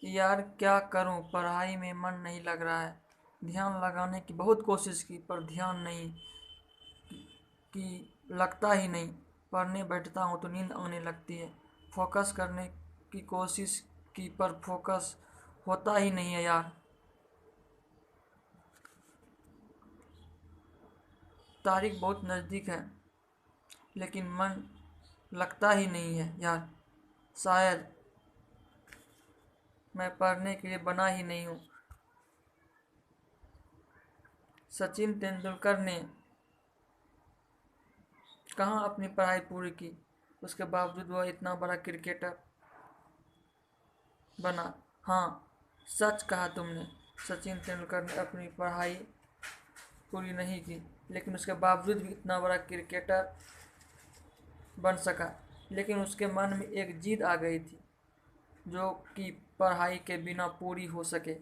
यार क्या करूं, पढ़ाई में मन नहीं लग रहा है। ध्यान लगाने की बहुत कोशिश की पर ध्यान नहीं कि लगता ही नहीं। पढ़ने बैठता हूं तो नींद आने लगती है। फोकस करने की कोशिश की पर फोकस होता ही नहीं है यार। तारीख बहुत नज़दीक है लेकिन मन लगता ही नहीं है यार। शायद मैं पढ़ने के लिए बना ही नहीं हूँ। सचिन तेंदुलकर ने कहाँ अपनी पढ़ाई पूरी की, उसके बावजूद वह इतना बड़ा क्रिकेटर बना। हाँ, सच कहा तुमने। सचिन तेंदुलकर ने अपनी पढ़ाई पूरी नहीं की लेकिन उसके बावजूद भी इतना बड़ा क्रिकेटर बन सका। लेकिन उसके मन में एक जिद आ गई थी जो कि पढ़ाई के बिना पूरी हो सके।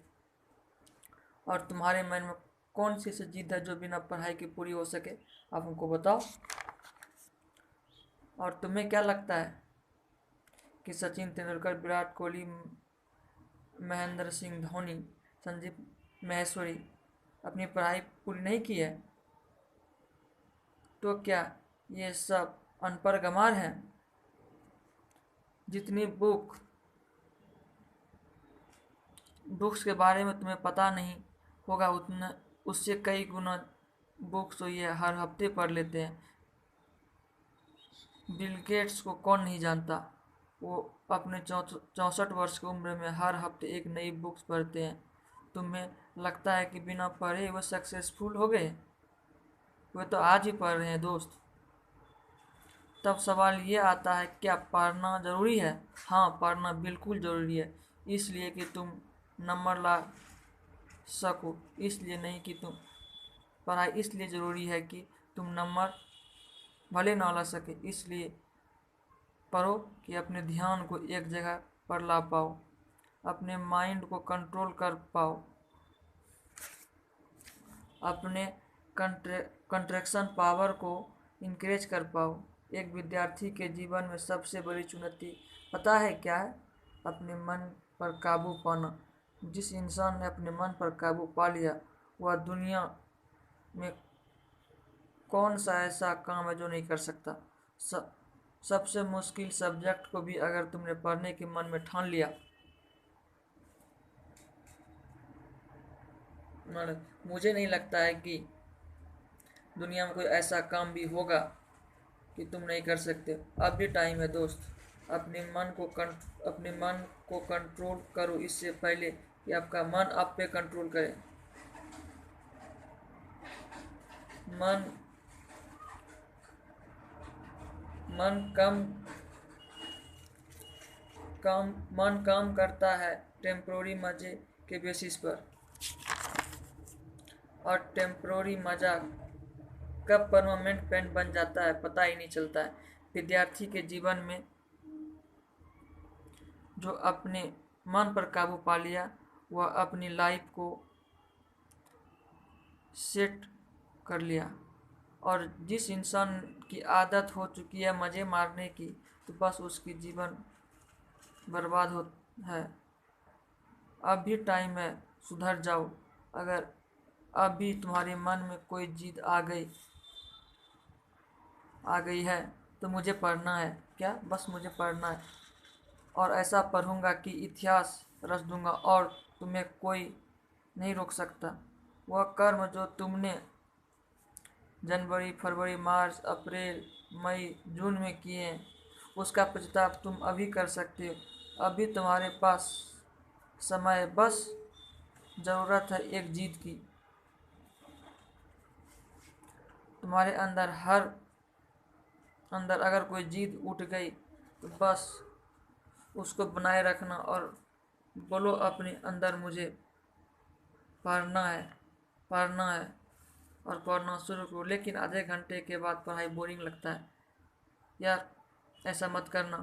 और तुम्हारे मन में कौन सी ऐसी जिद है जो बिना पढ़ाई के पूरी हो सके? आप हमको बताओ। और तुम्हें क्या लगता है कि सचिन तेंदुलकर, विराट कोहली, महेंद्र सिंह धोनी, संजीव माहेश्वरी अपनी पढ़ाई पूरी नहीं की है? तो क्या ये सब अनपढ़ गंवार हैं? जितनी बुक्स के बारे में तुम्हें पता नहीं होगा उतना उससे कई गुना बुक्स तो ये हर हफ्ते पढ़ लेते हैं। बिल गेट्स को कौन नहीं जानता। वो अपने 64 वर्ष की उम्र में हर हफ्ते एक नई बुक्स पढ़ते हैं। तुम्हें लगता है कि बिना पढ़े वो सक्सेसफुल हो गए? वे तो आज ही पढ़ रहे हैं दोस्त। तब सवाल ये आता है, क्या पढ़ना ज़रूरी है? हाँ, पढ़ना बिल्कुल ज़रूरी है। इसलिए कि तुम नंबर ला सको, इसलिए नहीं कि तुम पढ़ाई इसलिए ज़रूरी है कि तुम नंबर भले ना ला सके, इसलिए पढ़ो कि अपने ध्यान को एक जगह पर ला पाओ, अपने माइंड को कंट्रोल कर पाओ, अपने कंट्रैक्शन पावर को इंक्रेज कर पाओ। एक विद्यार्थी के जीवन में सबसे बड़ी चुनौती पता है क्या है? अपने मन पर काबू पाना। जिस इंसान ने अपने मन पर काबू पा लिया वह दुनिया में कौन सा ऐसा काम है जो नहीं कर सकता। सबसे मुश्किल सब्जेक्ट को भी अगर तुमने पढ़ने के मन में ठान लिया, मुझे नहीं लगता है कि दुनिया में कोई ऐसा काम भी होगा कि तुम नहीं कर सकते। अब भी टाइम है दोस्त। अपने मन को कंट्रोल करो इससे पहले कि आपका मन आप पे कंट्रोल करे। मन मन कम काम मन काम करता है टेम्प्रोरी मज़े के बेसिस पर, और टेम्प्रोरी मज़ा कब परमानेंट पेन बन जाता है पता ही नहीं चलता है। विद्यार्थी के जीवन में जो अपने मन पर काबू पा लिया वह अपनी लाइफ को सेट कर लिया। और जिस इंसान की आदत हो चुकी है मज़े मारने की, तो बस उसकी जीवन बर्बाद हो है। अब भी टाइम है, सुधर जाओ। अगर अब भी तुम्हारे मन में कोई जिद आ गई है तो मुझे पढ़ना है। क्या? बस मुझे पढ़ना है और ऐसा पढ़ूंगा कि इतिहास रच दूंगा और तुम्हें कोई नहीं रोक सकता। वह कर्म जो तुमने जनवरी, फरवरी, मार्च, अप्रैल, मई, जून में किए हैं उसका पश्चाताप तुम अभी कर सकते हो। अभी तुम्हारे पास समय है, बस ज़रूरत है एक जीत की। तुम्हारे अंदर अगर कोई जीत उठ गई तो बस उसको बनाए रखना और बोलो अपने अंदर, मुझे पढ़ना है, पढ़ना है, और पढ़ना शुरू करो। लेकिन आधे घंटे के बाद पढ़ाई बोरिंग लगता है। यार ऐसा मत करना।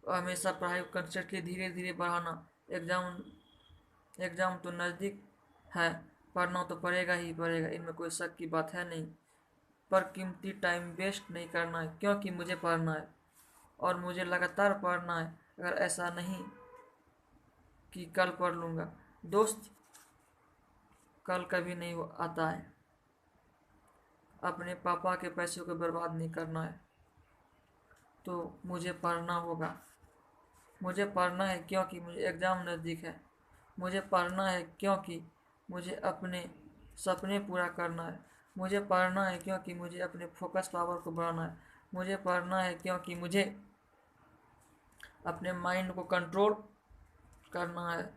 हमेशा पढ़ाई को कंसिस्टेंटली धीरे धीरे बढ़ाना। एग्ज़ाम एग्ज़ाम तो नज़दीक है, पढ़ना तो पड़ेगा ही पड़ेगा, इनमें कोई शक की बात है नहीं। पर कीमती टाइम वेस्ट नहीं करना है क्योंकि मुझे पढ़ना है और मुझे लगातार पढ़ना है। अगर ऐसा नहीं कि कल पढ़ लूँगा। दोस्त, कल कभी नहीं आता है। अपने पापा के पैसों को बर्बाद नहीं करना है, तो मुझे पढ़ना होगा। मुझे पढ़ना है क्योंकि मुझे एग्ज़ाम नज़दीक है। मुझे पढ़ना है क्योंकि मुझे अपने सपने पूरा करना है। मुझे पढ़ना है क्योंकि मुझे अपने फोकस पावर को बढ़ाना है। मुझे पढ़ना है क्योंकि मुझे अपने माइंड को कंट्रोल करना है।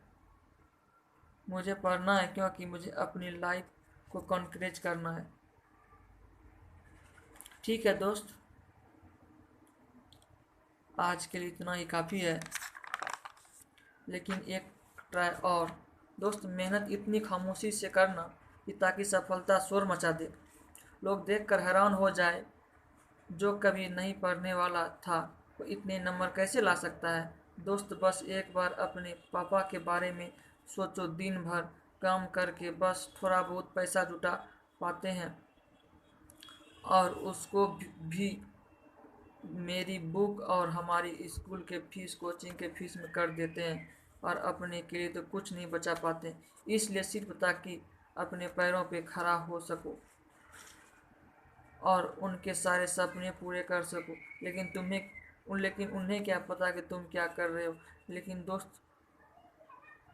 मुझे पढ़ना है क्योंकि मुझे अपनी लाइफ को कॉन्करेज करना है। ठीक है दोस्त, आज के लिए इतना ही काफ़ी है, लेकिन एक ट्राई और। दोस्त, मेहनत इतनी खामोशी से करना कि ताकि सफलता शोर मचा दे, लोग देखकर हैरान हो जाए। जो कभी नहीं पढ़ने वाला था वो इतने नंबर कैसे ला सकता है। दोस्त, बस एक बार अपने पापा के बारे में सोचो। दिन भर काम करके बस थोड़ा बहुत पैसा जुटा पाते हैं, और उसको भी मेरी बुक और हमारी स्कूल के फीस, कोचिंग के फीस में कर देते हैं, और अपने के लिए तो कुछ नहीं बचा पाते। इसलिए सिर्फ ताकि अपने पैरों पे खड़ा हो सको और उनके सारे सपने पूरे कर सको। लेकिन उन्हें क्या पता कि तुम क्या कर रहे हो। लेकिन दोस्त,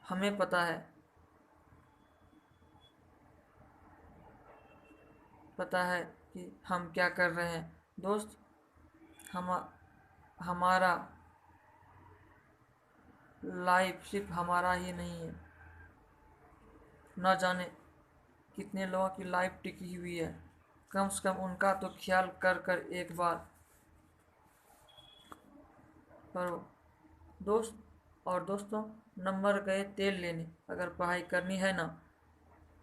हमें पता है कि हम क्या कर रहे हैं। दोस्त, हम हमारा लाइफ सिर्फ हमारा ही नहीं है। न जाने कितने लोगों की लाइफ टिकी हुई है। कम से कम उनका तो ख्याल कर कर एक बार करो दोस्त। और दोस्तों, नंबर गए तेल लेने। अगर पढ़ाई करनी है ना,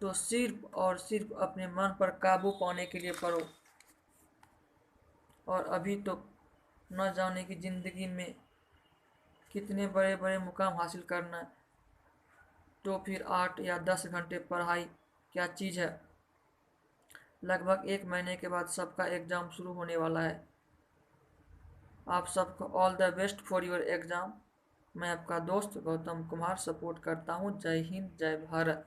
तो सिर्फ और सिर्फ अपने मन पर काबू पाने के लिए पढ़ो। और अभी तो न जाने की ज़िंदगी में कितने बड़े बड़े मुकाम हासिल करना है, तो फिर 8 या 10 घंटे पढ़ाई क्या चीज़ है। लगभग 1 महीने के बाद सबका एग्ज़ाम शुरू होने वाला है। आप सबको all the best for your exam. मैं आपका दोस्त गौतम कुमार सपोर्ट करता हूँ। जय हिंद, जय भारत।